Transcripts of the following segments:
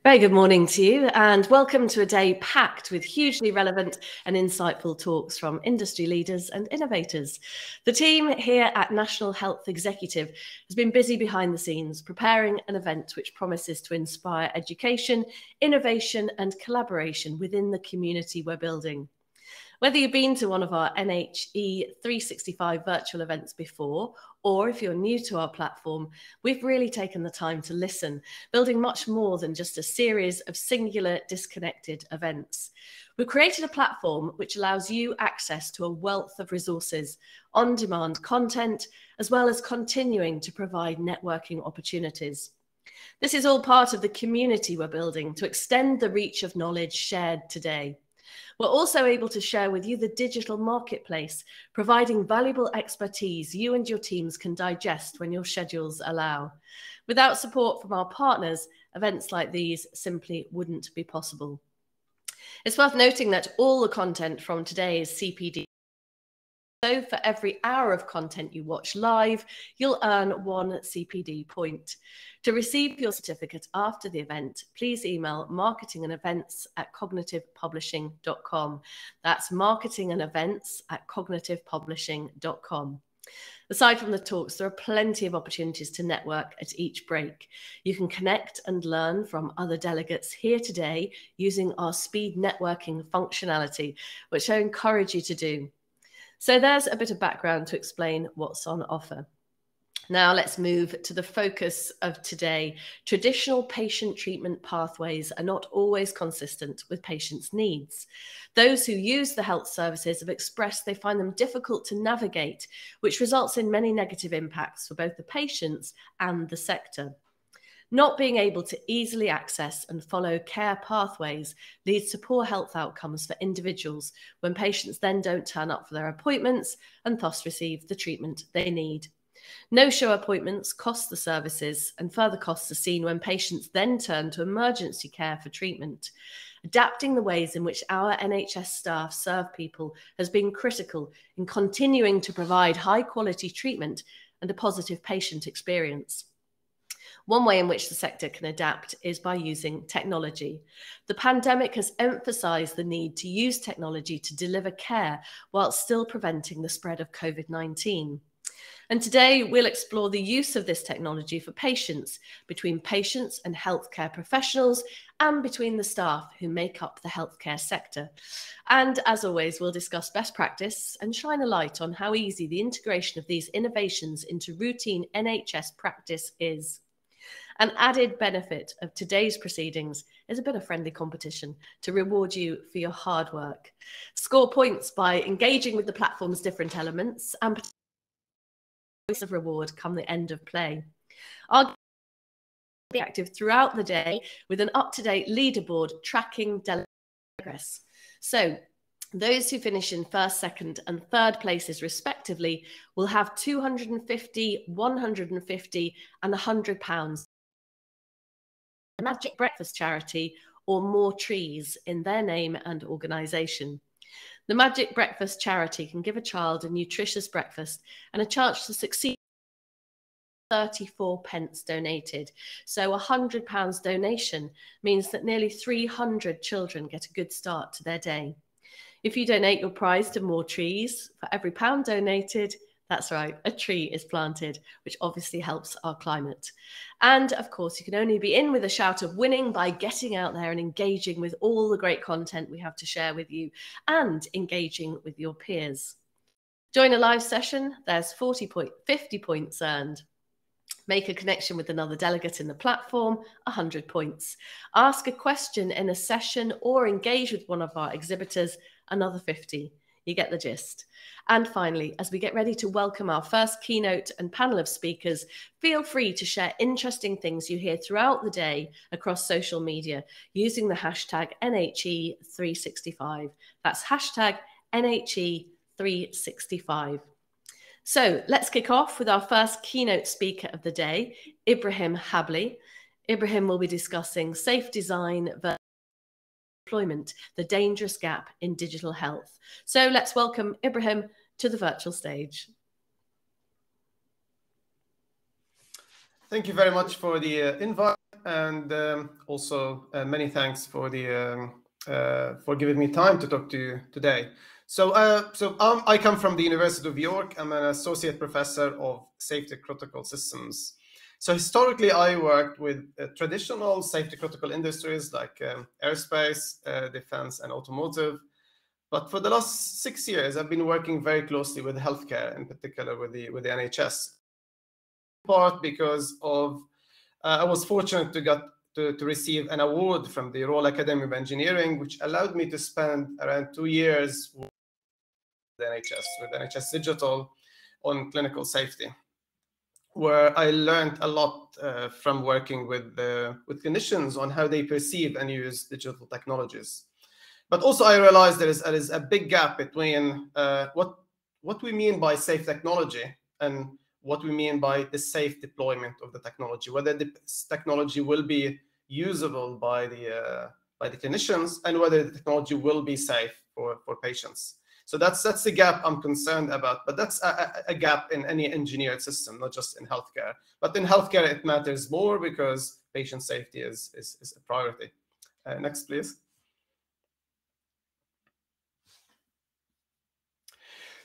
Very good morning to you, and welcome to a day packed with hugely relevant and insightful talks from industry leaders and innovators. The team here at National Health Executive has been busy behind the scenes preparing an event which promises to inspire education, innovation and collaboration within the community we're building. Whether you've been to one of our NHE365 virtual events before, or if you're new to our platform, we've really taken the time to listen, building much more than just a series of singular, disconnected events. We've created a platform which allows you access to a wealth of resources, on-demand content, as well as continuing to provide networking opportunities. This is all part of the community we're building to extend the reach of knowledge shared today. We're also able to share with you the digital marketplace, providing valuable expertise you and your teams can digest when your schedules allow. Without support from our partners, events like these simply wouldn't be possible. It's worth noting that all the content from today is CPD. So for every hour of content you watch live, you'll earn 1 CPD point. To receive your certificate after the event, please email marketingandevents@cognitivepublishing.com. That's marketingandevents@cognitivepublishing.com. Aside from the talks, there are plenty of opportunities to network at each break. You can connect and learn from other delegates here today using our speed networking functionality, which I encourage you to do. So there's a bit of background to explain what's on offer. Now let's move to the focus of today. Traditional patient treatment pathways are not always consistent with patients' needs. Those who use the health services have expressed they find them difficult to navigate, which results in many negative impacts for both the patients and the sector. Not being able to easily access and follow care pathways leads to poor health outcomes for individuals when patients then don't turn up for their appointments and thus receive the treatment they need. No-show appointments cost the services, and further costs are seen when patients then turn to emergency care for treatment. Adapting the ways in which our NHS staff serve people has been critical in continuing to provide high-quality treatment and a positive patient experience. One way in which the sector can adapt is by using technology. The pandemic has emphasised the need to use technology to deliver care while still preventing the spread of COVID-19. And today we'll explore the use of this technology for patients, between patients and healthcare professionals, and between the staff who make up the healthcare sector. And as always, we'll discuss best practice and shine a light on how easy the integration of these innovations into routine NHS practice is. An added benefit of today's proceedings is a bit of friendly competition to reward you for your hard work. Score points by engaging with the platform's different elements and points of reward come the end of play. I'll be active throughout the day with an up-to-date leaderboard tracking delegate progress. So those who finish in first, second and third places respectively will have £250, £150 and £100 a Magic Breakfast charity or more trees in their name and organisation. The Magic Breakfast charity can give a child a nutritious breakfast and a chance to succeed. 34 pence donated. So £100 donation means that nearly 300 children get a good start to their day. If you donate your prize to more trees, for every £1 donated, that's right, a tree is planted, which obviously helps our climate. And of course, you can only be in with a shout of winning by getting out there and engaging with all the great content we have to share with you and engaging with your peers. Join a live session, there's 50 points earned. Make a connection with another delegate in the platform, 100 points. Ask a question in a session or engage with one of our exhibitors, another 50. You get the gist. And finally, as we get ready to welcome our first keynote and panel of speakers, feel free to share interesting things you hear throughout the day across social media using the hashtag NHE365. That's hashtag NHE365. So let's kick off with our first keynote speaker of the day, Ibrahim Habli. Ibrahim will be discussing safe design versus employment, the dangerous gap in digital health. So let's welcome Ibrahim to the virtual stage. Thank you very much for the invite. and also many thanks for giving me time to talk to you today. So I come from the University of York. I'm an associate professor of safety critical systems. So historically, I worked with traditional safety critical industries like aerospace, defense, and automotive. But for the last 6 years, I've been working very closely with healthcare, in particular with the NHS. Part because of I was fortunate to receive an award from the Royal Academy of Engineering, which allowed me to spend around 2 years with the NHS, with NHS.Digital, on clinical safety, where I learned a lot from working with clinicians on how they perceive and use digital technologies. But also I realized there is a big gap between what we mean by safe technology and what we mean by the safe deployment of the technology, whether the technology will be usable by the clinicians and whether the technology will be safe for patients. So that's the gap I'm concerned about, but that's a gap in any engineered system, not just in healthcare. But in healthcare, it matters more because patient safety is a priority. Next, please.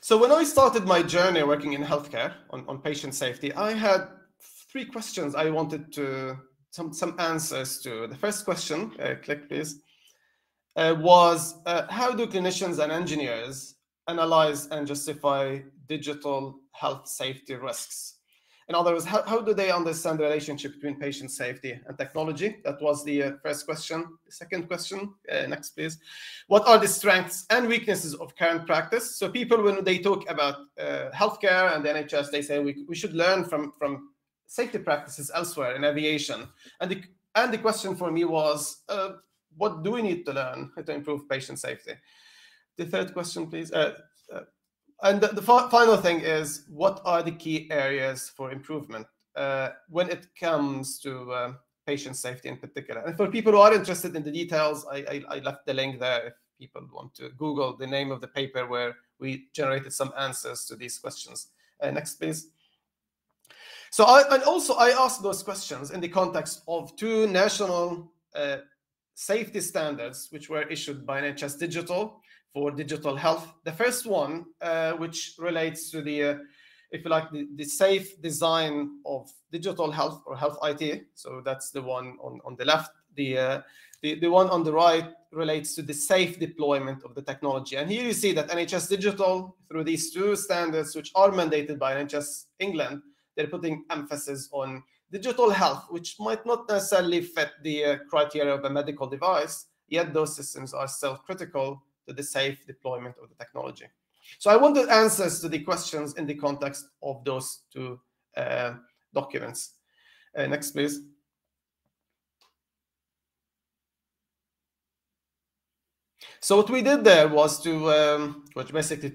So when I started my journey working in healthcare on patient safety, I had 3 questions I wanted to some answers to. The first question, click please, was how do clinicians and engineers analyze and justify digital health safety risks? In other words, how do they understand the relationship between patient safety and technology? That was the first question. The second question, next please. What are the strengths and weaknesses of current practice? So people, when they talk about healthcare and the NHS, they say we should learn from safety practices elsewhere in aviation. And the question for me was, what do we need to learn to improve patient safety? The third question, please. And the final thing is, what are the key areas for improvement when it comes to patient safety in particular? And for people who are interested in the details, I left the link there if people want to Google the name of the paper where we generated some answers to these questions. Next, please. So I asked those questions in the context of 2 national safety standards, which were issued by NHS.Digital for digital health. The first one, which relates to the, if you like, the safe design of digital health or health IT. So that's the one on the left. The one on the right relates to the safe deployment of the technology. And here you see that NHS.Digital, through these 2 standards, which are mandated by NHS England, they're putting emphasis on digital health, which might not necessarily fit the criteria of a medical device, yet those systems are still critical to the safe deployment of the technology. So I wanted answers to the questions in the context of those 2 documents. Next, please. So what we did there was to basically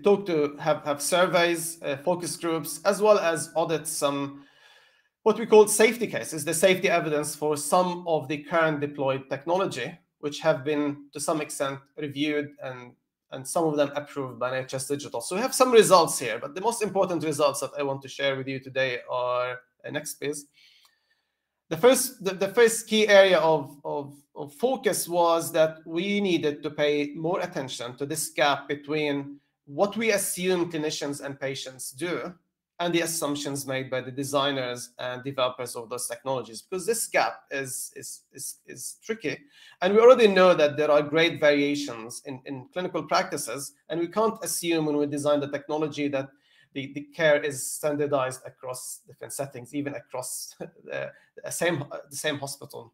have surveys, focus groups, as well as audit some what we call safety cases, the safety evidence for some of the current deployed technology, which have been to some extent reviewed and some of them approved by NHS.Digital. So we have some results here, but the most important results that I want to share with you today are, next please. The first key area of focus was that we needed to pay more attention to this gap between what we assume clinicians and patients do and the assumptions made by the designers and developers of those technologies, because this gap is tricky. And we already know that there are great variations in clinical practices, and we can't assume when we design the technology that the care is standardized across different settings, even across the same hospital.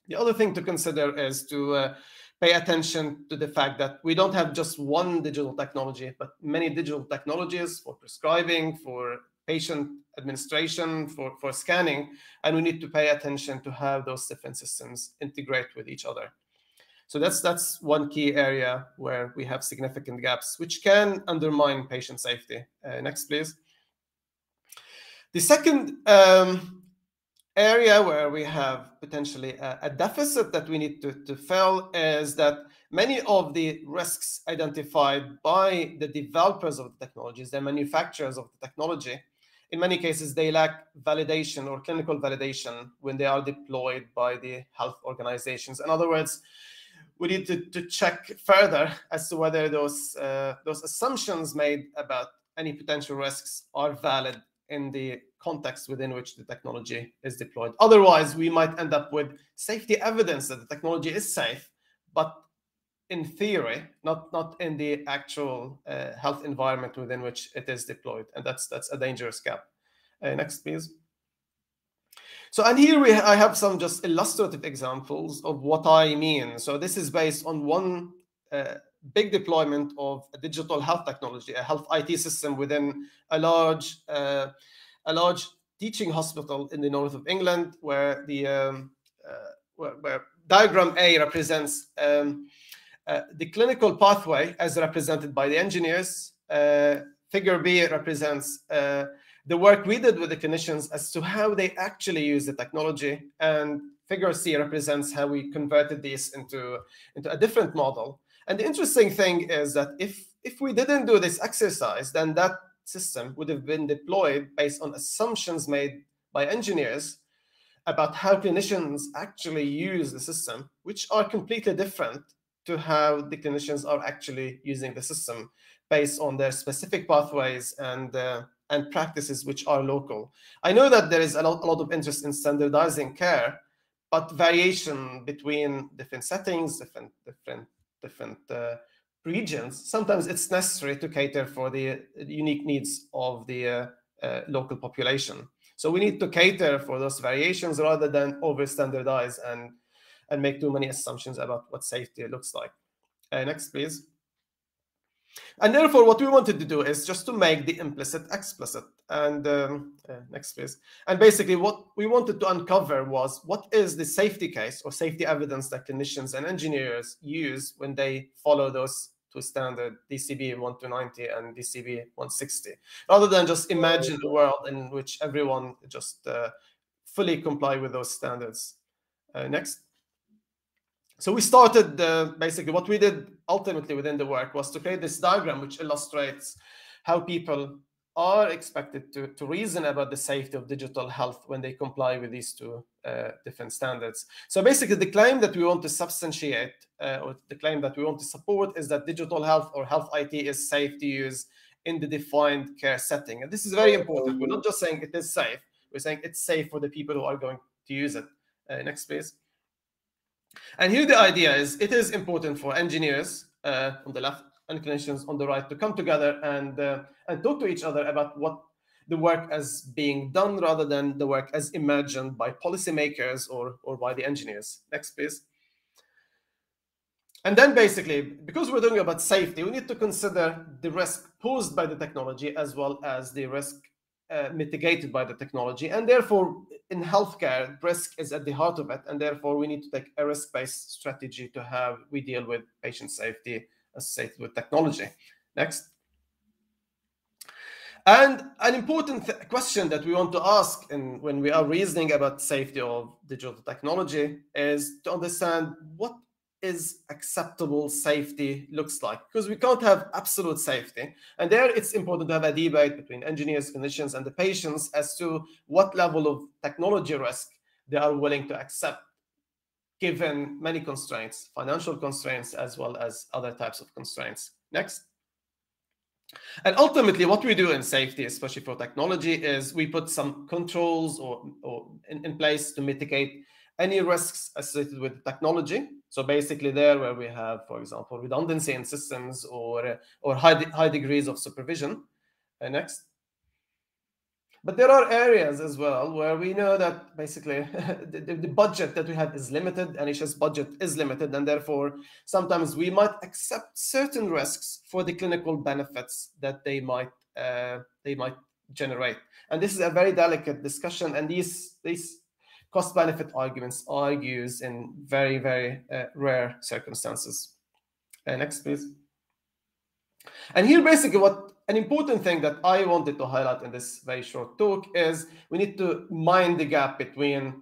The other thing to consider is to pay attention to the fact that we don't have just one digital technology, but many digital technologies for prescribing, for patient administration, for scanning, and we need to pay attention to how those different systems integrate with each other. So that's one key area where we have significant gaps, which can undermine patient safety. Next, please. The second area where we have potentially a deficit that we need to fill is that many of the risks identified by the developers of the technologies, the manufacturers of the technology, in many cases, they lack validation or clinical validation when they are deployed by the health organizations. In other words, we need to check further as to whether those assumptions made about any potential risks are valid in the context within which the technology is deployed. Otherwise, we might end up with safety evidence that the technology is safe, but in theory, not in the actual health environment within which it is deployed. And that's a dangerous gap. Next, please. So, and here I have some just illustrative examples of what I mean. So this is based on one big deployment of a digital health technology, a health IT system within a large teaching hospital in the north of England, where the where diagram A represents the clinical pathway as represented by the engineers. Figure B represents the work we did with the clinicians as to how they actually use the technology, and figure C represents how we converted these into a different model. And the interesting thing is that if we didn't do this exercise, then that system would have been deployed based on assumptions made by engineers about how clinicians actually use the system, which are completely different to how the clinicians are actually using the system based on their specific pathways and practices which are local. I know that there is a lot of interest in standardizing care, but variation between different settings, different regions, sometimes it's necessary to cater for the unique needs of the local population. So we need to cater for those variations rather than over-standardize and make too many assumptions about what safety looks like. Next, please. And therefore, what we wanted to do is just to make the implicit explicit. And next, please. And basically, what we wanted to uncover was what is the safety case or safety evidence that clinicians and engineers use when they follow those two standard DCB 1290 and DCB 160, rather than just imagine a world in which everyone just fully comply with those standards. Next. So we started, basically what we did ultimately within the work was to create this diagram which illustrates how people are expected to reason about the safety of digital health when they comply with these two different standards. So basically the claim that we want to substantiate or the claim that we want to support is that digital health or health IT is safe to use in the defined care setting. And this is very important. We're not just saying it is safe, we're saying it's safe for the people who are going to use it. Next, please. And here the idea is it is important for engineers on the left and clinicians on the right to come together and talk to each other about what the work is being done rather than the work as imagined by policymakers or by the engineers. Next, please. And then basically, because we're talking about safety, we need to consider the risk posed by the technology as well as the risk mitigated by the technology. And therefore, in healthcare, risk is at the heart of it. And therefore, we need to take a risk-based strategy to how we deal with patient safety associated with technology. Next. And an important question that we want to ask when we are reasoning about safety of digital technology is to understand what is acceptable safety looks like, because we can't have absolute safety. And there it's important to have a debate between engineers, clinicians, and the patients as to what level of technology risk they are willing to accept, given many constraints, financial constraints, as well as other types of constraints. Next. And ultimately, what we do in safety, especially for technology, is we put some controls or in place to mitigate any risks associated with technology. So basically there where we have, for example, redundancy in systems or high degrees of supervision. Next. But there are areas as well where we know that basically the budget that we have is limited, NHS budget is limited, and therefore sometimes we might accept certain risks for the clinical benefits that they might generate. And this is a very delicate discussion, and these cost-benefit arguments are used in very, very rare circumstances. Next, please. And here, basically, an important thing that I wanted to highlight in this very short talk is we need to mind the gap between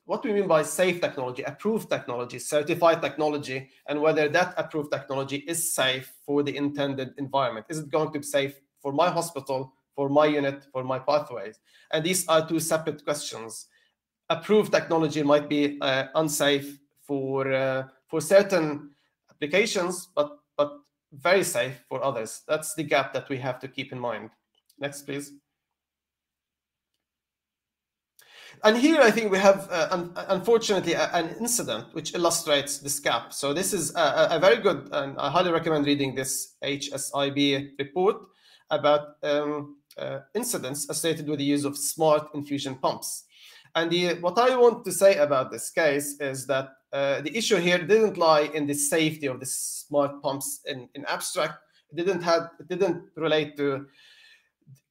what we mean by safe technology, approved technology, certified technology, and whether that approved technology is safe for the intended environment. Is it going to be safe for my hospital, for my unit, for my pathways? And these are two separate questions. Approved technology might be unsafe for certain applications, but very safe for others. That's the gap that we have to keep in mind. Next, please. And here I think we have, unfortunately, an incident which illustrates this gap. So this is a very good, and I highly recommend reading this HSIB report about incidents associated with the use of smart infusion pumps. And what I want to say about this case is that the issue here didn't lie in the safety of the smart pumps in abstract. It didn't relate to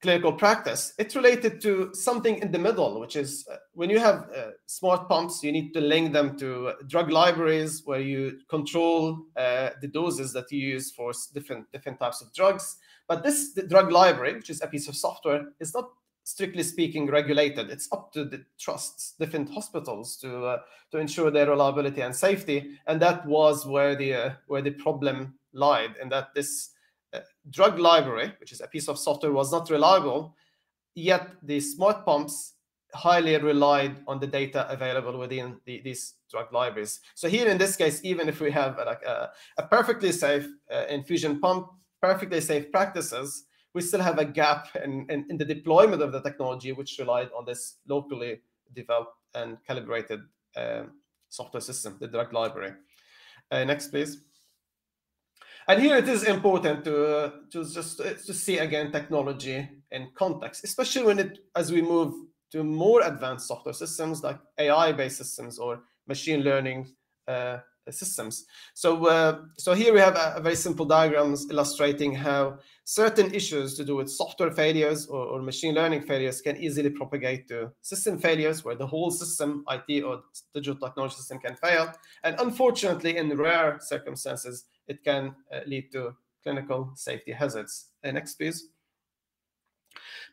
clinical practice. It related to something in the middle, which is when you have smart pumps, you need to link them to drug libraries where you control the doses that you use for different types of drugs. But the drug library, which is a piece of software, is not strictly speaking regulated. It's up to the trusts, different hospitals to ensure their reliability and safety. And that was where the problem lied, in that this drug library, which is a piece of software, was not reliable, yet the smart pumps highly relied on the data available within these drug libraries. So here in this case, even if we have a perfectly safe infusion pump, perfectly safe practices, we still have a gap in the deployment of the technology, which relied on this locally developed and calibrated software system, the drug library. Next, please. And here it is important to see again technology in context, especially as we move to more advanced software systems like AI-based systems or machine learning systems. So here we have a very simple diagrams illustrating how certain issues to do with software failures or machine learning failures can easily propagate to system failures, where the whole system, IT or digital technology system, can fail. And unfortunately, in rare circumstances, it can lead to clinical safety hazards. Next, please.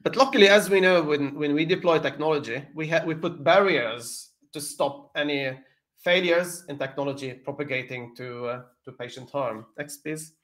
But luckily, as we know, when we deploy technology, we put barriers to stop any failures in technology propagating to patient harm. Next, please.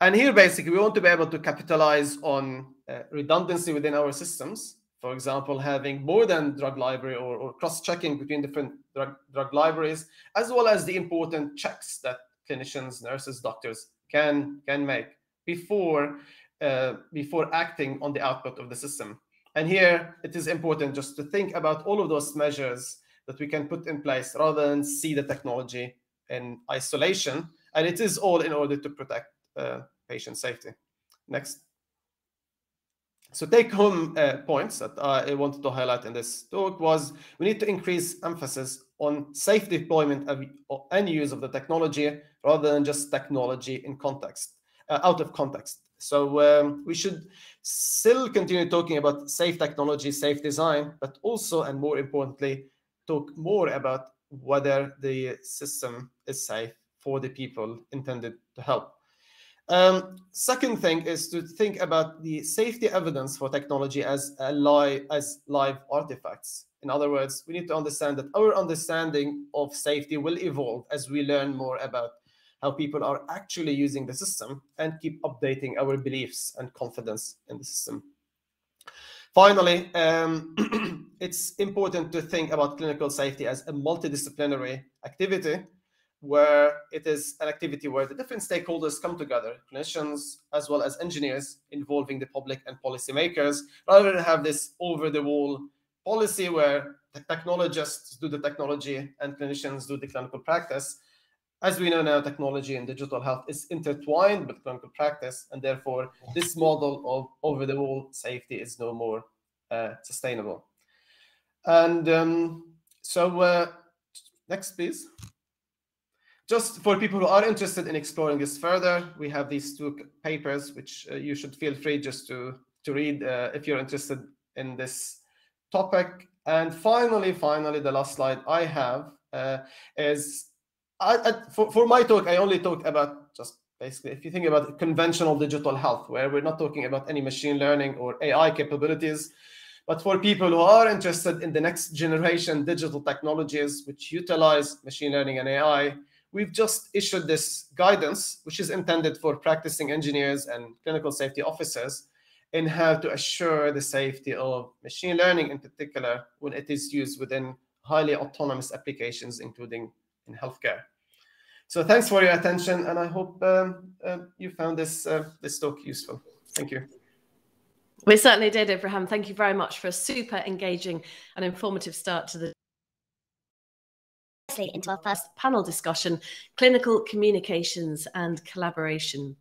And here, basically, we want to be able to capitalize on redundancy within our systems. For example, having more than drug library or cross-checking between different drug libraries, as well as the important checks that clinicians, nurses, doctors can make before acting on the output of the system. And here, it is important just to think about all of those measures that we can put in place rather than see the technology in isolation. And it is all in order to protect patient safety. Next. So take-home points that I wanted to highlight in this talk was we need to increase emphasis on safe deployment and use of the technology rather than just technology in context, out of context. So we should still continue talking about safe technology, safe design, but also, and more importantly, talk more about whether the system is safe for the people intended to help. Second thing is to think about the safety evidence for technology as live artifacts. In other words, we need to understand that our understanding of safety will evolve as we learn more about how people are actually using the system and keep updating our beliefs and confidence in the system. Finally, it's important to think about clinical safety as a multidisciplinary activity, where it is an activity where the different stakeholders come together, clinicians as well as engineers, involving the public and policymakers, rather than have this over-the-wall policy where the technologists do the technology and clinicians do the clinical practice. As we know now, technology and digital health is intertwined with clinical practice, and therefore this model of over-the-wall safety is no more sustainable. And next, please. Just for people who are interested in exploring this further, we have these two papers, which you should feel free just to read if you're interested in this topic. And finally, the last slide I have is, for my talk, I only talked about just basically, if you think about conventional digital health, where we're not talking about any machine learning or AI capabilities, but for people who are interested in the next generation digital technologies which utilize machine learning and AI, we've just issued this guidance, which is intended for practicing engineers and clinical safety officers. in how to assure the safety of machine learning in particular when it is used within highly autonomous applications, including in healthcare. So thanks for your attention, and I hope you found this talk useful. Thank you. We certainly did, Ibrahim. Thank you very much for a super engaging and informative start to the into our first panel discussion, clinical communications and collaboration.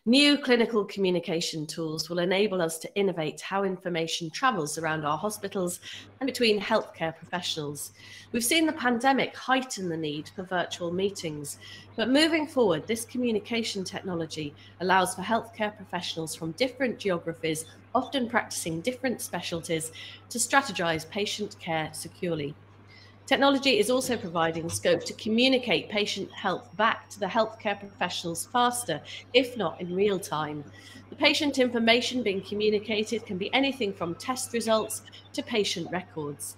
New clinical communication tools will enable us to innovate how information travels around our hospitals and between healthcare professionals. We've seen the pandemic heighten the need for virtual meetings, but moving forward, this communication technology allows for healthcare professionals from different geographies, often practicing different specialties, to strategize patient care securely. Technology is also providing scope to communicate patient health back to the healthcare professionals faster, if not in real time. The patient information being communicated can be anything from test results to patient records.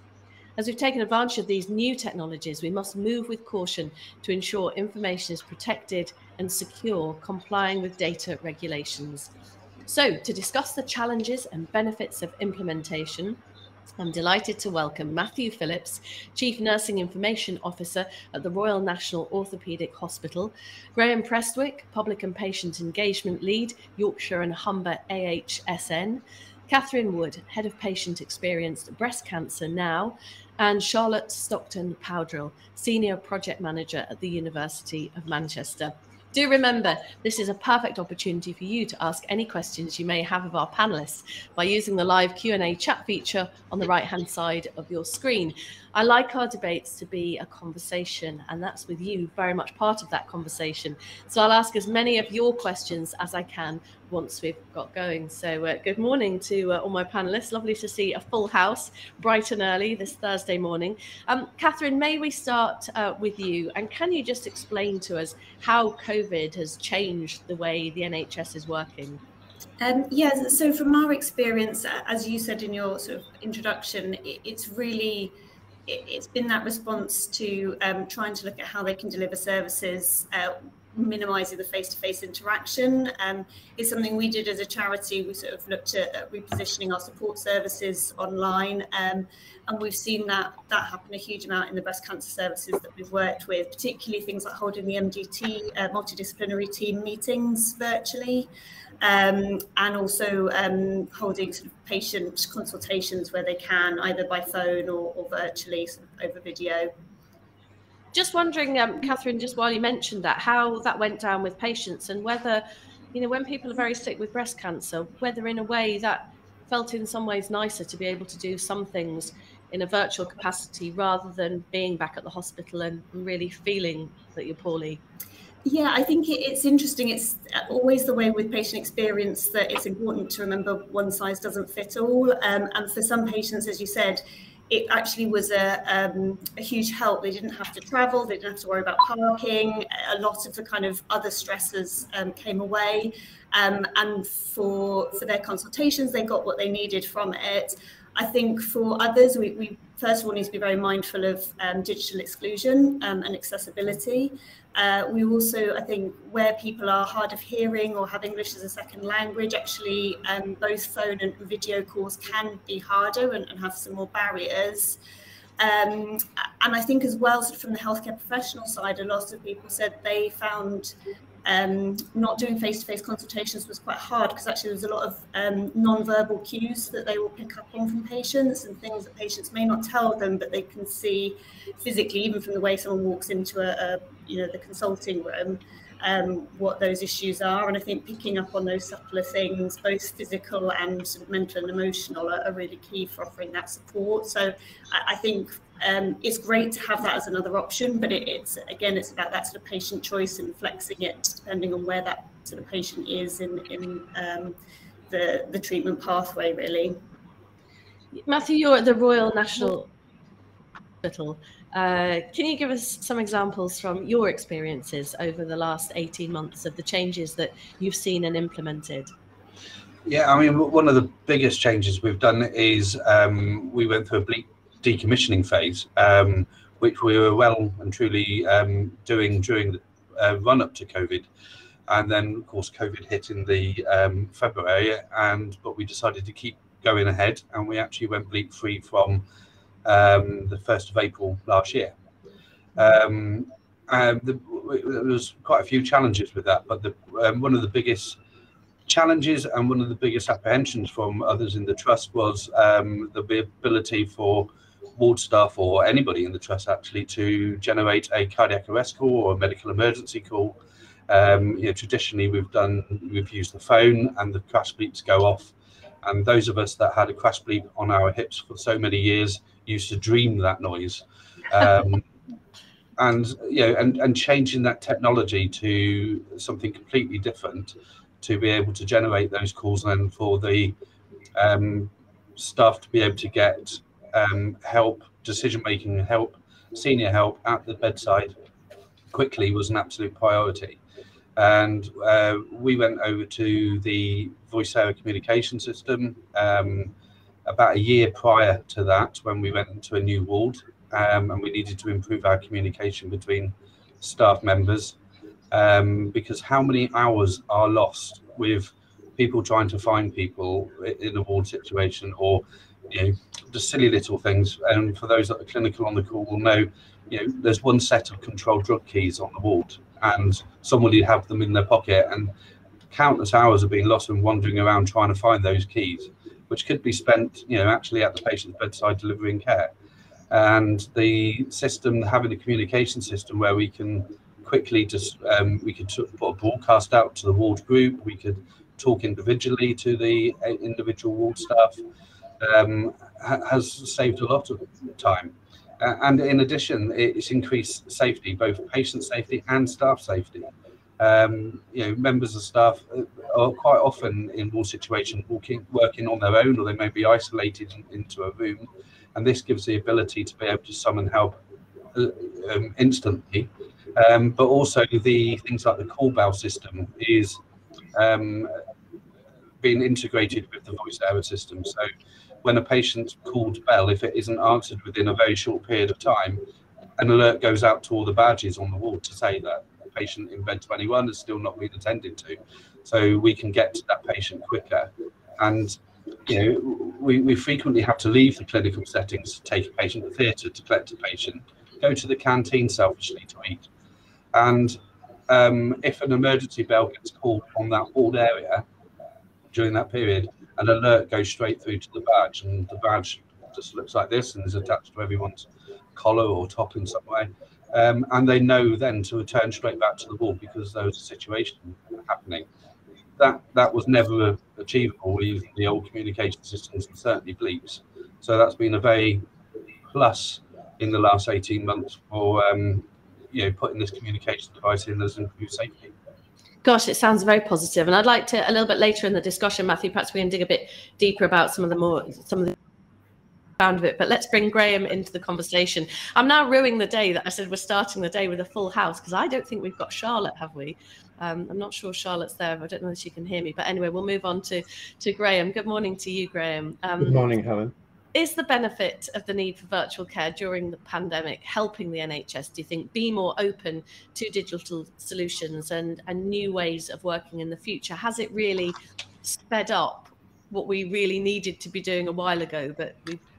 As we've taken advantage of these new technologies, we must move with caution to ensure information is protected and secure, complying with data regulations. So, to discuss the challenges and benefits of implementation, I'm delighted to welcome Matthew Phillips, Chief Nursing Information Officer at the Royal National Orthopaedic Hospital, Graham Prestwich, Public and Patient Engagement Lead, Yorkshire and Humber YHAHSN, Catherine Wood, Head of Patient Experience Breast Cancer Now, and Charlotte Stockton-Powdrell, Senior Project Manager at the University of Manchester. Do remember, this is a perfect opportunity for you to ask any questions you may have of our panelists by using the live Q&A chat feature on the right-hand side of your screen. I like our debates to be a conversation, and that's with you very much part of that conversation. So I'll ask as many of your questions as I can once we've got going. So good morning to all my panelists. Lovely to see a full house, bright and early this Thursday morning. Catherine, may we start with you? And can you just explain to us how COVID has changed the way the NHS is working? Yes, so from our experience, as you said in your sort of introduction, it's been that response to trying to look at how they can deliver services, minimising the face-to-face interaction. It's something we did as a charity. We sort of looked at repositioning our support services online, and we've seen that happen a huge amount in the breast cancer services that we've worked with, particularly things like holding the MDT, multidisciplinary team meetings virtually, and also holding sort of patient consultations where they can, either by phone or virtually, sort of over video. Just wondering, Catherine, just while you mentioned that, how that went down with patients, and whether, you know, when people are very sick with breast cancer, whether in a way that felt in some ways nicer to be able to do some things in a virtual capacity rather than being back at the hospital and really feeling that you're poorly. Yeah, I think it's interesting. It's always the way with patient experience that it's important to remember one size doesn't fit all. And for some patients, as you said, it actually was a huge help. They didn't have to travel. They didn't have to worry about parking. A lot of the kind of other stresses came away. And for their consultations, they got what they needed from it. I think for others, we first of all need to be very mindful of digital exclusion and accessibility. We also, I think, where people are hard of hearing or have English as a second language, actually both phone and video calls can be harder and have some more barriers. And I think as well, sort of from the healthcare professional side, a lot of people said they found not doing face-to-face consultations was quite hard, because actually there's a lot of non-verbal cues that they will pick up on from patients, and things that patients may not tell them, but they can see physically, even from the way someone walks into the consulting room, what those issues are. And I think picking up on those subtler things, both physical and sort of mental and emotional, are really key for offering that support. So I think it's great to have that as another option, but it's about that sort of patient choice and flexing it depending on where that sort of patient is in the treatment pathway, really. Matthew, you're at the Royal National Hospital. Can you give us some examples from your experiences over the last 18 months of the changes that you've seen and implemented? Yeah, I mean, one of the biggest changes we've done is we went through a bleak decommissioning phase, which we were well and truly doing during the run-up to COVID. And then, of course, COVID hit in the February, but we decided to keep going ahead, and we actually went bleep free from the 1st of April last year. There was quite a few challenges with that, but one of the biggest challenges and one of the biggest apprehensions from others in the trust was the ability for ward staff or anybody in the trust actually to generate a cardiac arrest call or a medical emergency call. Traditionally we've used the phone, and the crash bleeps go off, and those of us that had a crash bleep on our hips for so many years used to dream that noise. And changing that technology to something completely different, to be able to generate those calls, and for the staff to be able to get help, decision-making help, senior help at the bedside quickly was an absolute priority. And we went over to the voice area communication system about a year prior to that, when we went into a new ward, and we needed to improve our communication between staff members, because how many hours are lost with people trying to find people in a ward situation, or just silly little things. And for those that are clinical on the call will know, there's one set of controlled drug keys on the ward, and somebody have them in their pocket, and countless hours are being lost and wandering around trying to find those keys, which could be spent actually at the patient's bedside delivering care. And the system, having a communication system where we can quickly just we could put a broadcast out to the ward group, we could talk individually to the individual ward staff, has saved a lot of time. And in addition, it's increased safety, both patient safety and staff safety. Members of staff are quite often in ward situations working on their own, or they may be isolated into a room, and this gives the ability to be able to summon help instantly. But also the things like the call bell system is being integrated with the voice area system. So when a patient's called bell, if it isn't answered within a very short period of time, an alert goes out to all the badges on the ward to say that the patient in bed 21 has still not been attended to, so we can get to that patient quicker. And we frequently have to leave the clinical settings to take a patient to theatre to collect a patient, go to the canteen selfishly to eat, and if an emergency bell gets called on that ward area during that period, an alert goes straight through to the badge, and the badge just looks like this and is attached to everyone's collar or top in some way, and they know then to return straight back to the ward because there was a situation happening. That was never achievable using the old communication systems, and certainly bleeps. So that's been a very plus in the last 18 months for putting this communication device in as improved safety. Gosh, it sounds very positive. And I'd like to, a little bit later in the discussion, Matthew, perhaps we can dig a bit deeper about some of the round of it, but let's bring Graham into the conversation. I'm now ruining the day that I said we're starting the day with a full house, because I don't think we've got Charlotte, have we? I'm not sure Charlotte's there. I don't know if she can hear me, but anyway, we'll move on to Graham. Good morning to you, Graham. Good morning, Helen. Is the benefit of the need for virtual care during the pandemic helping the NHS, do you think, be more open to digital solutions and new ways of working in the future? Has it really sped up what we really needed to be doing a while ago, but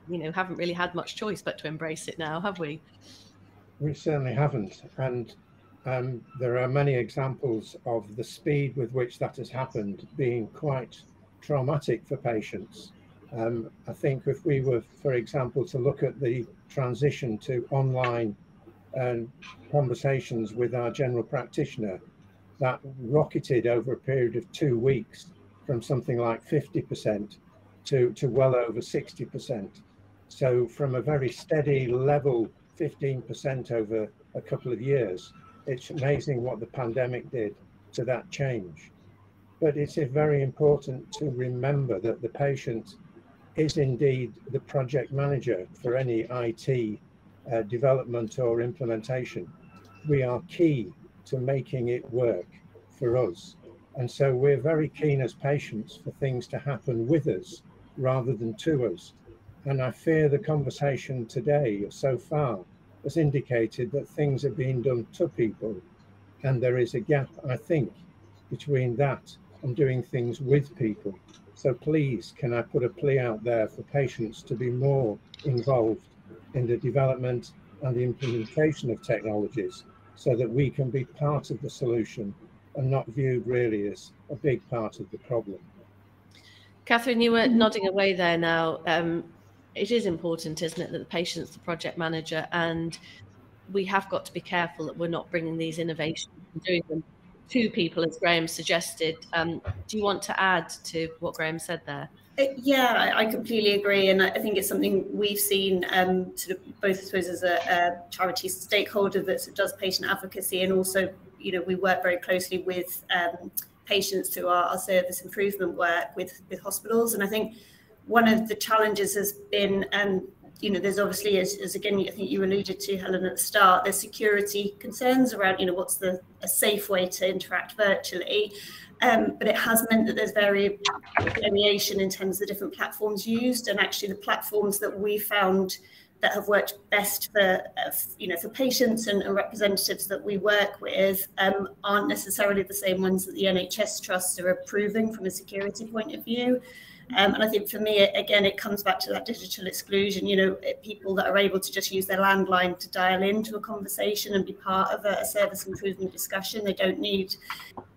we haven't really had much choice but to embrace it now, have we? We certainly haven't. And there are many examples of the speed with which that has happened being quite traumatic for patients. I think if we were, for example, to look at the transition to online conversations with our general practitioner, that rocketed over a period of 2 weeks from something like 50% to well over 60%. So from a very steady level, 15% over a couple of years, it's amazing what the pandemic did to that change. But it's very important to remember that the patient is indeed the project manager for any IT development or implementation. We are key to making it work for us. And so we're very keen as patients for things to happen with us rather than to us. And I fear the conversation today so far has indicated that things are being done to people. And there is a gap, I think, between that and doing things with people. So please, can I put a plea out there for patients to be more involved in the development and the implementation of technologies, so that we can be part of the solution and not viewed really as a big part of the problem. Catherine, you were nodding away there now. It is important, isn't it, that the patient's the project manager, and we have got to be careful that we're not bringing these innovations and doing them to people, as Graham suggested. Do you want to add to what Graham said there? Yeah, I completely agree, and I think it's something we've seen sort of both, I suppose, as a charity stakeholder that does patient advocacy, and also, you know, we work very closely with patients through our service improvement work with hospitals. And I think one of the challenges has been, you know, there's obviously, as again, I think you alluded to, Helen, at the start, there's security concerns around, you know, what's a safe way to interact virtually. But it has meant that there's variation in terms of the different platforms used, and actually the platforms that we found that have worked best for, you know, for patients and representatives that we work with aren't necessarily the same ones that the NHS trusts are approving from a security point of view. And I think for me, again, it comes back to that digital exclusion, you know, people that are able to just use their landline to dial into a conversation and be part of a service improvement discussion. They don't need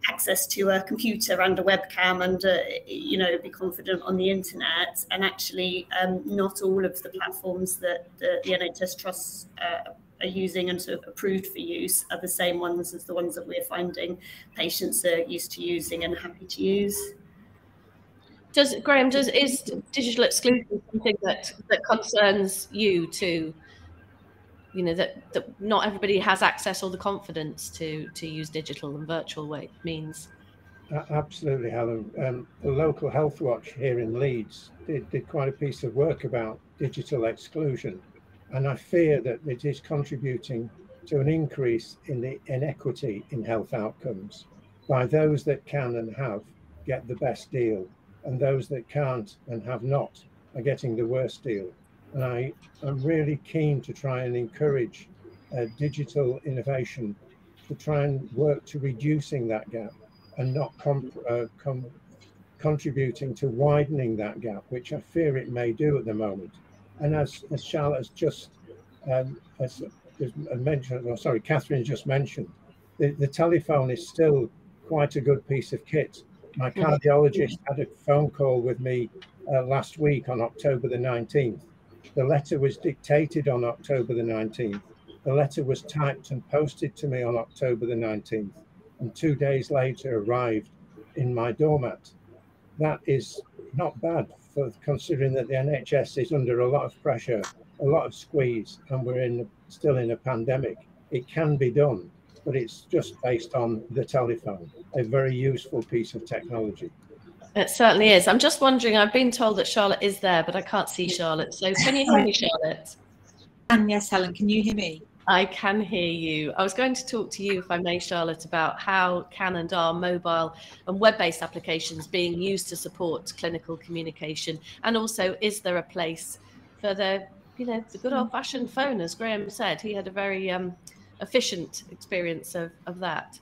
access to a computer and a webcam and, you know, be confident on the internet. And actually, not all of the platforms that the NHS trusts are using and sort of approved for use are the same ones as the ones that we're finding patients are used to using and happy to use. Graham, is digital exclusion something that concerns you too? You know, that not everybody has access or the confidence to use digital and virtual means. Absolutely, Helen. The local health watch here in Leeds did quite a piece of work about digital exclusion, and I fear that it is contributing to an increase in the inequity in health outcomes by those that can and have get the best deal, and those that can't and have not are getting the worst deal. And I'm really keen to try and encourage digital innovation to try and work to reducing that gap and not contributing to widening that gap, which I fear it may do at the moment. And as Charlotte has just mentioned, or sorry, Catherine just mentioned, the telephone is still quite a good piece of kit. My cardiologist had a phone call with me last week on October the 19th. The letter was dictated on October the 19th. The letter was typed and posted to me on October the 19th, and 2 days later arrived in my doormat. That is not bad, for considering that the NHS is under a lot of pressure, a lot of squeeze, and we're still in a pandemic. It can be done, but it's just based on the telephone, a very useful piece of technology. It certainly is. I'm just wondering, I've been told that Charlotte is there, but I can't see Charlotte. So can you hear me, Charlotte? And yes, Helen, can you hear me? I can hear you. I was going to talk to you, if I may, Charlotte, about how can and are mobile and web-based applications being used to support clinical communication, and also, is there a place for the good old-fashioned phone? As Graham said, he had a very efficient experience of that.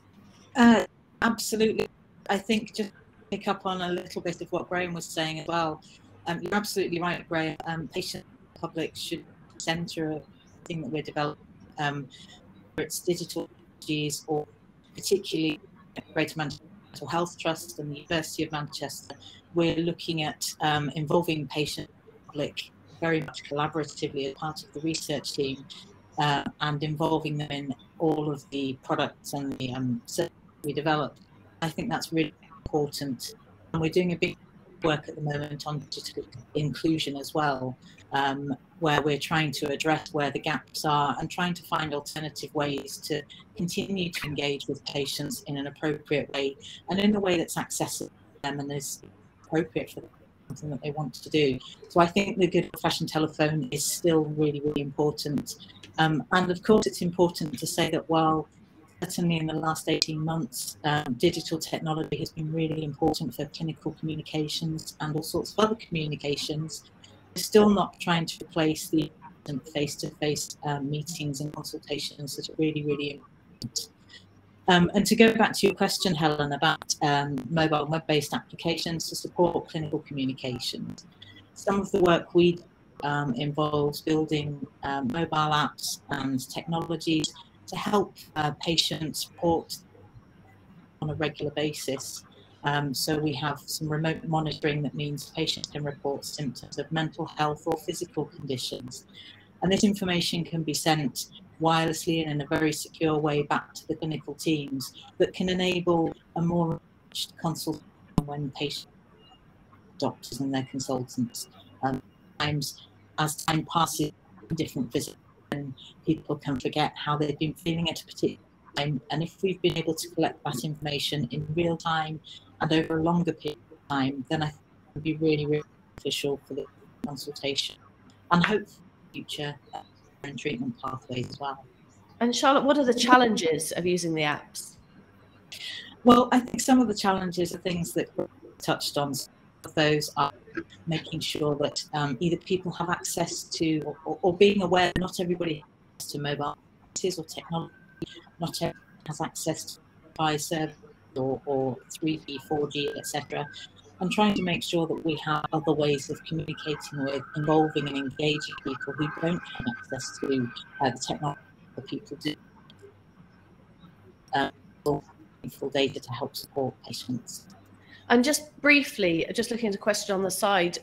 Absolutely. I think just pick up on a little bit of what Graham was saying as well. You're absolutely right, Graham. Patient public should center a thing that we're developing. Whether it's digital technologies or particularly Greater Manchester Mental Health Trust and the University of Manchester, we're looking at involving patient public very much collaboratively as part of the research team and involving them in all of the products and the services we develop. I think that's really important. And we're doing a big work at the moment on digital inclusion as well, where we're trying to address where the gaps are and trying to find alternative ways to continue to engage with patients in an appropriate way and in a way that's accessible to them and is appropriate for something that they want to do. So I think the good old-fashioned telephone is still really, really important. And of course, it's important to say that while certainly in the last 18 months, digital technology has been really important for clinical communications and all sorts of other communications. We're still not trying to replace the face-to-face meetings and consultations that are really, really important. And to go back to your question, Helen, about mobile web-based applications to support clinical communications, some of the work we do involves building mobile apps and technologies to help patients report on a regular basis. So we have some remote monitoring that means patients can report symptoms of mental health or physical conditions. And this information can be sent wirelessly and in a very secure way back to the clinical teams that can enable a more enriched consultation when patients, doctors and their consultants. Sometimes as time passes, different visits, and people can forget how they've been feeling at a particular time. And if we've been able to collect that information in real time and over a longer period of time, then I think it would be really, really beneficial for the consultation and hopefully future and treatment pathways as well. And Charlotte, what are the challenges of using the apps? Well, I think some of the challenges are things that we've touched on. Some of those are making sure that either people have access to or being aware that not everybody has access to mobile devices or technology, not everyone has access to Wi-Fi service or 3G, 4G, etc. And trying to make sure that we have other ways of communicating with, involving and engaging people who don't have access to the technology that people do. Full data to help support patients. And just briefly, just looking at a question on the side,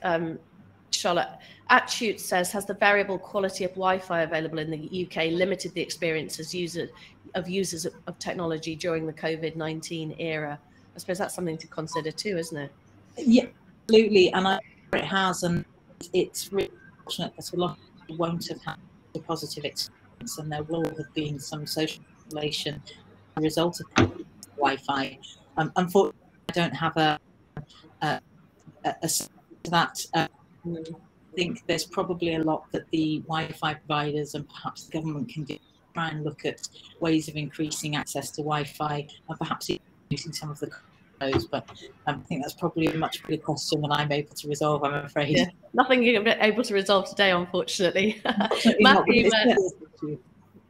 Charlotte, Acute says, has the variable quality of Wi-Fi available in the UK limited the experience as users of technology during the COVID-19 era? I suppose that's something to consider too, isn't it? Yeah, absolutely, and I think it has, and it's really fortunate that a lot of people won't have had a positive experience, and there will have been some social isolation as a result of Wi-Fi. Unfortunately, I don't have a that. I think there's probably a lot that the Wi-Fi providers and perhaps the government can do to try and look at ways of increasing access to Wi-Fi and perhaps using some of the codes. But I think that's probably a much bigger question than I'm able to resolve, I'm afraid. Yeah, nothing you're able to resolve today, unfortunately.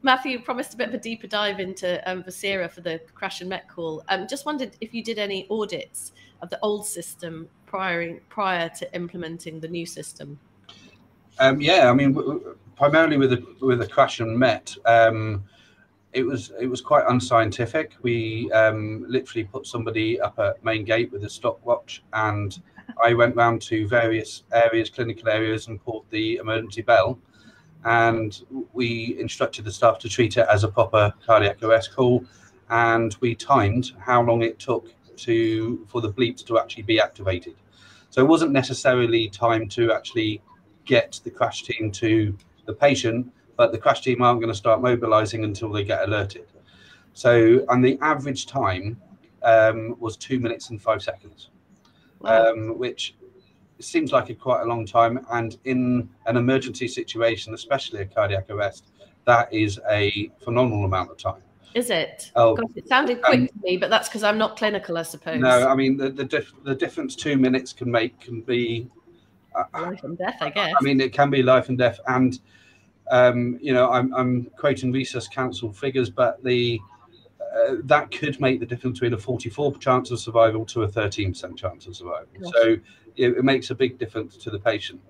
Matthew promised a bit of a deeper dive into Vocera for the crash and met call. Just wondered if you did any audits of the old system prior to implementing the new system. Yeah, I mean, primarily with the crash and met, it was quite unscientific. We literally put somebody up at main gate with a stopwatch, and I went round to various areas, clinical areas, and pulled the emergency bell. And we instructed the staff to treat it as a proper cardiac arrest call, and we timed how long it took for the bleeps to actually be activated. So it wasn't necessarily time to actually get the crash team to the patient, but the crash team aren't going to start mobilizing until they get alerted. So, and the average time was 2 minutes and 5 seconds, wow. Which seems like quite a long time, and in an emergency situation, especially a cardiac arrest, that is a phenomenal amount of time. Is it? Oh, gosh, it sounded quick to me, but that's because I'm not clinical, I suppose. No, I mean the difference 2 minutes can make can be life and death, I guess. I mean, it can be life and death, and you know, I'm quoting Resus Council figures, but that could make the difference between a 44% chance of survival to a 13% chance of survival. Gosh. So it makes a big difference to the patient.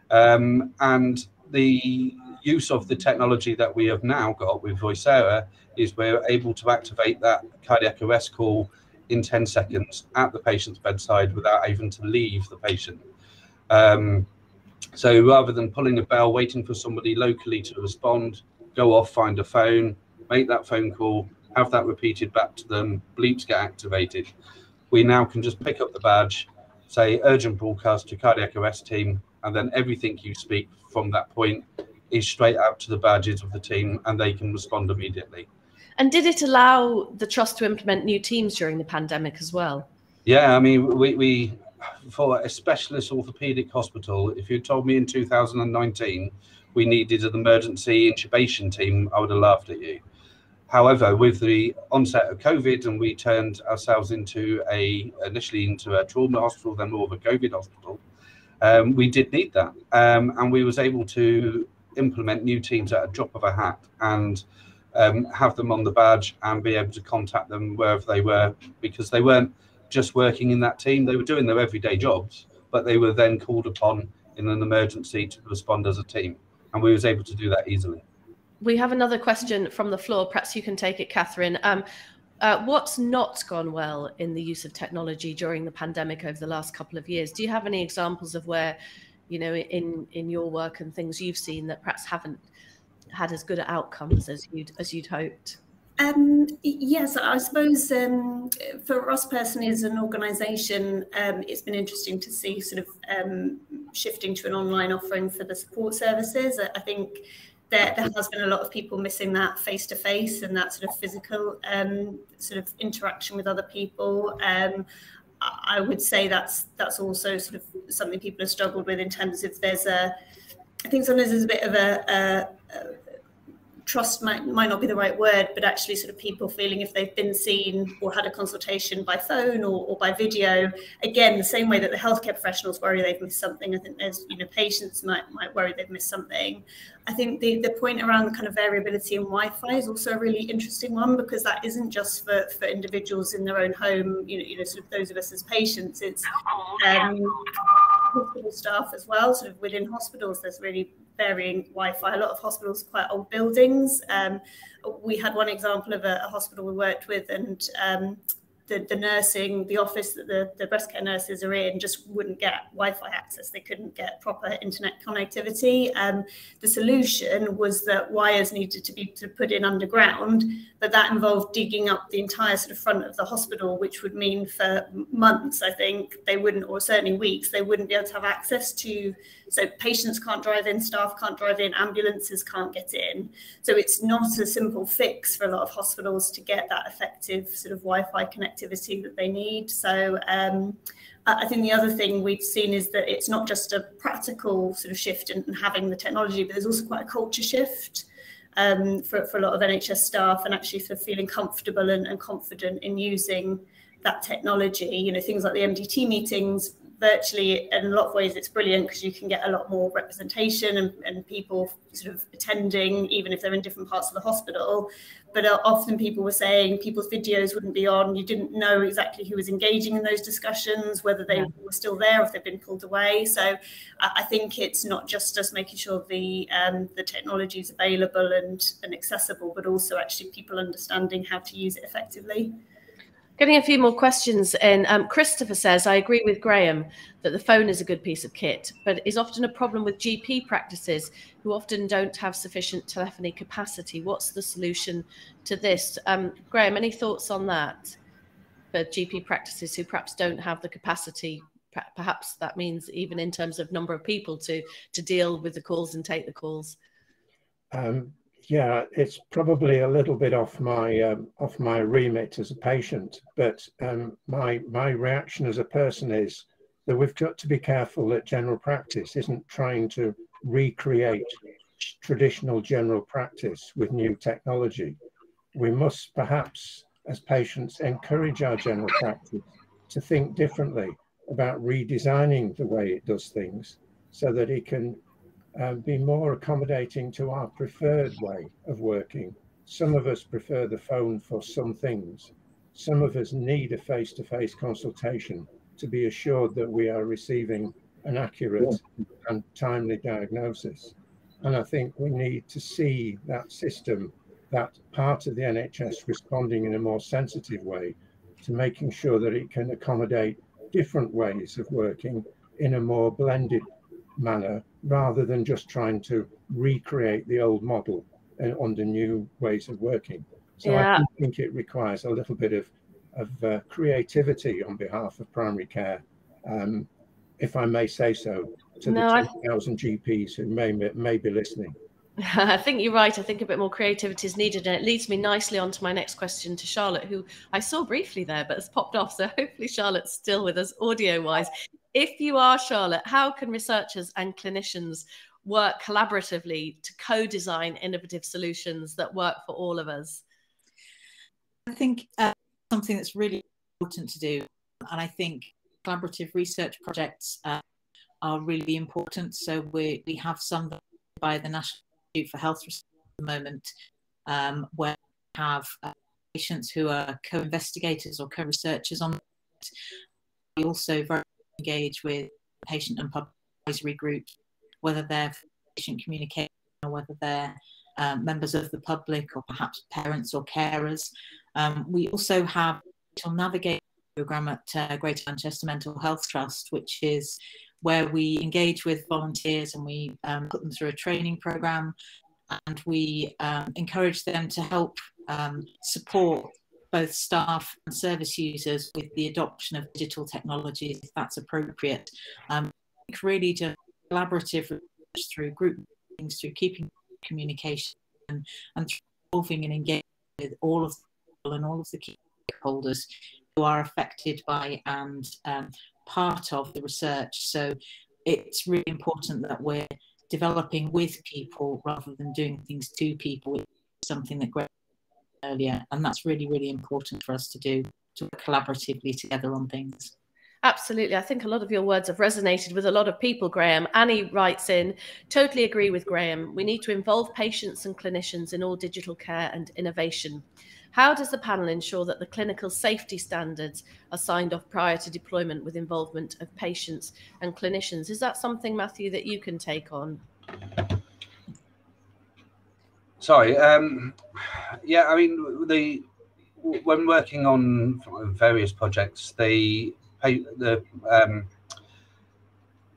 And the use of the technology that we have now got with Vocera is we're able to activate that cardiac arrest call in 10 seconds at the patient's bedside without having to leave the patient. So rather than pulling a bell, waiting for somebody locally to respond, go off, find a phone, make that phone call, have that repeated back to them, bleeps get activated. We now can just pick up the badge, say urgent broadcast to cardiac arrest team, and then everything you speak from that point is straight out to the badges of the team, and they can respond immediately. And did it allow the trust to implement new teams during the pandemic as well? Yeah, I mean, we for a specialist orthopaedic hospital, if you told me in 2019 we needed an emergency intubation team, I would have laughed at you. However, with the onset of COVID, and we turned ourselves initially into a trauma hospital, then more of a COVID hospital, we did need that. And we was able to implement new teams at a drop of a hat. And have them on the badge and be able to contact them wherever they were, because they weren't just working in that team, they were doing their everyday jobs, but they were then called upon in an emergency to respond as a team, and we was able to do that easily. We have another question from the floor. Perhaps you can take it, Catherine. What's not gone well in the use of technology during the pandemic over the last couple of years? Do you have any examples of where, you know, in your work and things you've seen that perhaps haven't had as good outcomes as you'd hoped? Yes, I suppose for us personally as an organisation, it's been interesting to see sort of shifting to an online offering for the support services. I think there has been a lot of people missing that face-to-face and that sort of physical sort of interaction with other people. I would say that's also sort of something people have struggled with in terms of I think sometimes there's a bit of a trust might not be the right word, but actually sort of people feeling if they've been seen or had a consultation by phone or by video, again, the same way that the healthcare professionals worry they've missed something, I think there's, you know, patients might worry they've missed something. I think the point around the kind of variability in Wi-Fi is also a really interesting one, because that isn't just for individuals in their own home, you know, sort of those of us as patients, it's hospital staff as well. Sort of within hospitals, there's really varying Wi-Fi. A lot of hospitals are quite old buildings. We had one example of a hospital we worked with, and the nursing, the office that the breast care nurses are in just wouldn't get Wi-Fi access. They couldn't get proper internet connectivity. The solution was that wires needed to be put in underground, but that involved digging up the entire sort of front of the hospital, which would mean for months, I think, they wouldn't, or certainly weeks, they wouldn't be able to have access to. So patients can't drive in, staff can't drive in, ambulances can't get in. So it's not a simple fix for a lot of hospitals to get that effective sort of Wi-Fi connectivity that they need. So I think the other thing we've seen is that it's not just a practical sort of shift in having the technology, but there's also quite a culture shift for a lot of NHS staff, and actually sort of feeling comfortable and confident in using that technology. You know, things like the MDT meetings, virtually, in a lot of ways it's brilliant because you can get a lot more representation and people sort of attending, even if they're in different parts of the hospital. But often people were saying people's videos wouldn't be on. You didn't know exactly who was engaging in those discussions, whether they were still there or if they've been pulled away. So I think it's not just us making sure the technology is available and accessible, but also actually people understanding how to use it effectively. Getting a few more questions in. Christopher says, I agree with Graham that the phone is a good piece of kit, but is often a problem with GP practices who often don't have sufficient telephony capacity. What's the solution to this? Graham, any thoughts on that for GP practices who perhaps don't have the capacity? Perhaps that means even in terms of number of people to deal with the calls and take the calls. Yeah, it's probably a little bit off my remit as a patient, but my reaction as a person is that we've got to be careful that general practice isn't trying to recreate traditional general practice with new technology. We must perhaps, as patients, encourage our general practice to think differently about redesigning the way it does things so that it can be more accommodating to our preferred way of working. Some of us prefer the phone for some things. Some of us need a face-to-face consultation to be assured that we are receiving an accurate and timely diagnosis. And I think we need to see that system, that part of the NHS responding in a more sensitive way to making sure that it can accommodate different ways of working in a more blended manner, rather than just trying to recreate the old model under new ways of working. So yeah. I think it requires a little bit of creativity on behalf of primary care, if I may say so, to the 2,000 GPs who may be listening. I think you're right. I think a bit more creativity is needed, and it leads me nicely on to my next question to Charlotte, who I saw briefly there but has popped off, so hopefully Charlotte's still with us audio-wise. If you are, Charlotte, how can researchers and clinicians work collaboratively to co-design innovative solutions that work for all of us? I think something that's really important to do, and I think collaborative research projects are really important. So we have some by the National Institute for Health Research at the moment, where we have patients who are co-investigators or co-researchers on it. We also very engage with patient and public advisory groups, whether they're patient communication or whether they're members of the public or perhaps parents or carers. We also have a digital navigation program at Greater Manchester Mental Health Trust, which is where we engage with volunteers and we put them through a training program, and we encourage them to help support both staff and service users with the adoption of digital technologies if that's appropriate. Really just collaborative research through group meetings, through keeping communication and involving and engaging with all of the people and all of the key stakeholders who are affected by and part of the research. So it's really important that we're developing with people rather than doing things to people. It's something that Greg said earlier, and that's really, really important for us to do, to work collaboratively together on things. Absolutely. I think a lot of your words have resonated with a lot of people, Graham. Annie writes in, totally agree with Graham. We need to involve patients and clinicians in all digital care and innovation. How does the panel ensure that the clinical safety standards are signed off prior to deployment with involvement of patients and clinicians? Is that something, Matthew, that you can take on? Sorry. Yeah, I mean, when working on various projects, the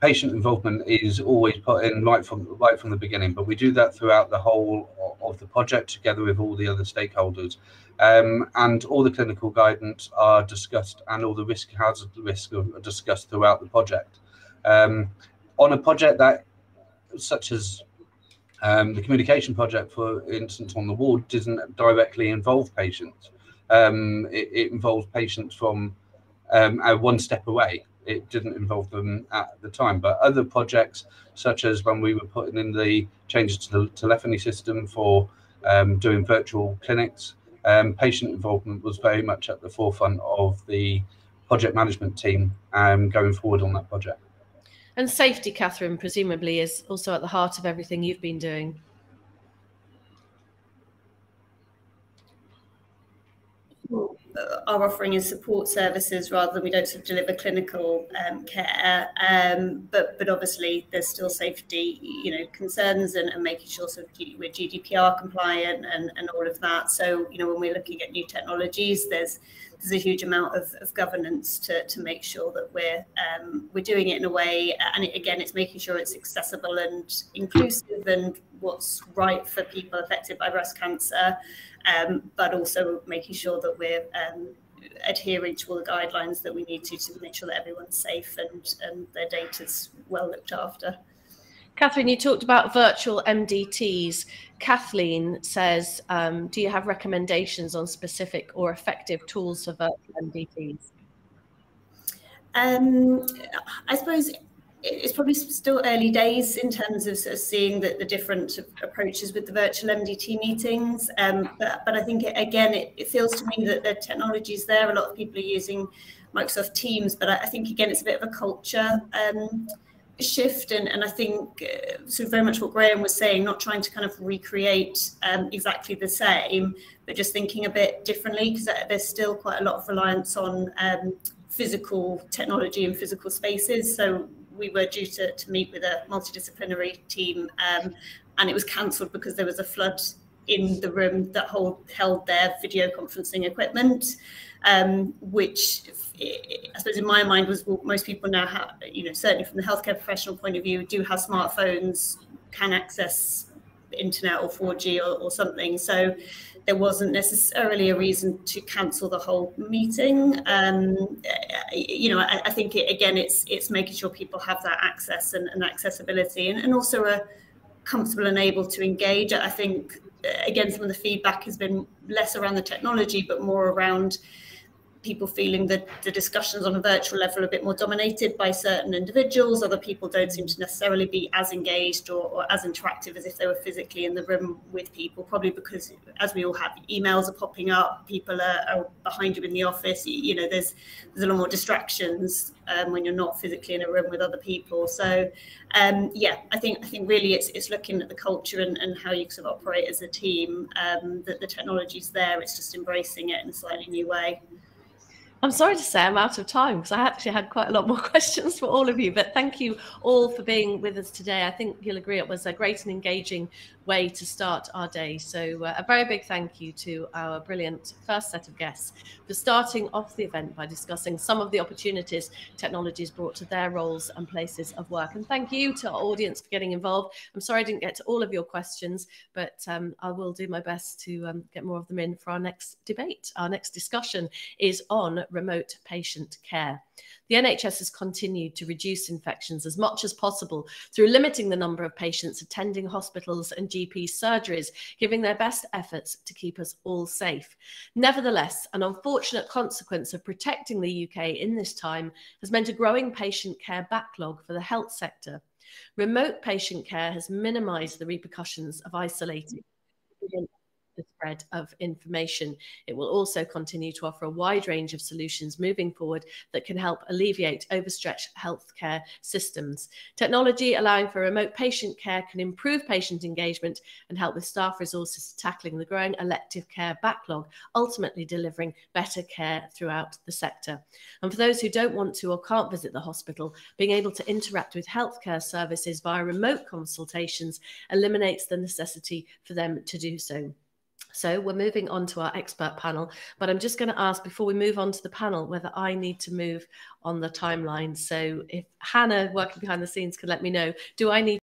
patient involvement is always put in right from the beginning, but we do that throughout the whole of the project together with all the other stakeholders, and all the clinical guidance are discussed and all the hazard risks are discussed throughout the project. On a project that, such as the communication project, for instance, on the ward, doesn't directly involve patients. It involves patients from one step away. It didn't involve them at the time. But other projects, such as when we were putting in the changes to the telephony system for doing virtual clinics, patient involvement was very much at the forefront of the project management team going forward on that project. And safety, Catherine, presumably is also at the heart of everything you've been doing. Our offering is support services rather than we don't sort of deliver clinical care, but obviously there's still safety, concerns and making sure sort of we're GDPR compliant and all of that. So when we're looking at new technologies, there's a huge amount of governance to make sure that we're doing it in a way, and again it's making sure it's accessible and inclusive and what's right for people affected by breast cancer. But also making sure that we're adhering to all the guidelines that we need to make sure that everyone's safe and their data's well looked after. Catherine, you talked about virtual MDTs. Kathleen says, do you have recommendations on specific or effective tools for virtual MDTs? I suppose it's probably still early days in terms of sort of seeing the different approaches with the virtual MDT meetings. But I think, it feels to me that the technology is there. A lot of people are using Microsoft Teams, but I think, again, it's a bit of a culture shift. And I think sort of very much what Graham was saying, not trying to kind of recreate exactly the same, but just thinking a bit differently, because there's still quite a lot of reliance on physical technology and physical spaces. So we were due to meet with a multidisciplinary team, and it was cancelled because there was a flood in the room that held their video conferencing equipment, which I suppose in my mind was, well, most people now have, certainly from the healthcare professional point of view, do have smartphones, can access internet or 4G or something. So there wasn't necessarily a reason to cancel the whole meeting. I think it's making sure people have that access and accessibility, and also are comfortable and able to engage. I think, again, some of the feedback has been less around the technology, but more around people feeling that the discussions on a virtual level are a bit more dominated by certain individuals. Other people don't seem to necessarily be as engaged or as interactive as if they were physically in the room with people, probably because, as we all have, emails are popping up, people are behind you in the office. You know, there's a lot more distractions when you're not physically in a room with other people. So yeah, I think really it's looking at the culture and how you sort of operate as a team, that the technology's there, it's just embracing it in a slightly new way. I'm sorry to say I'm out of time, because I actually had quite a lot more questions for all of you, but thank you all for being with us today. I think you'll agree it was a great and engaging way to start our day. So a very big thank you to our brilliant first set of guests for starting off the event by discussing some of the opportunities technology has brought to their roles and places of work. And thank you to our audience for getting involved. I'm sorry I didn't get to all of your questions, but I will do my best to get more of them in for our next debate. Our next discussion is on remote patient care. The NHS has continued to reduce infections as much as possible through limiting the number of patients attending hospitals and GP surgeries, giving their best efforts to keep us all safe. Nevertheless, an unfortunate consequence of protecting the UK in this time has meant a growing patient care backlog for the health sector. Remote patient care has minimised the repercussions of isolating the spread of information. It will also continue to offer a wide range of solutions moving forward that can help alleviate overstretched healthcare systems. Technology allowing for remote patient care can improve patient engagement and help with staff resources tackling the growing elective care backlog, ultimately delivering better care throughout the sector. And for those who don't want to or can't visit the hospital, being able to interact with healthcare services via remote consultations eliminates the necessity for them to do so. So we're moving on to our expert panel, but I'm just going to ask before we move on to the panel whether I need to move on the timeline. So if Hannah, working behind the scenes, can let me know, do I need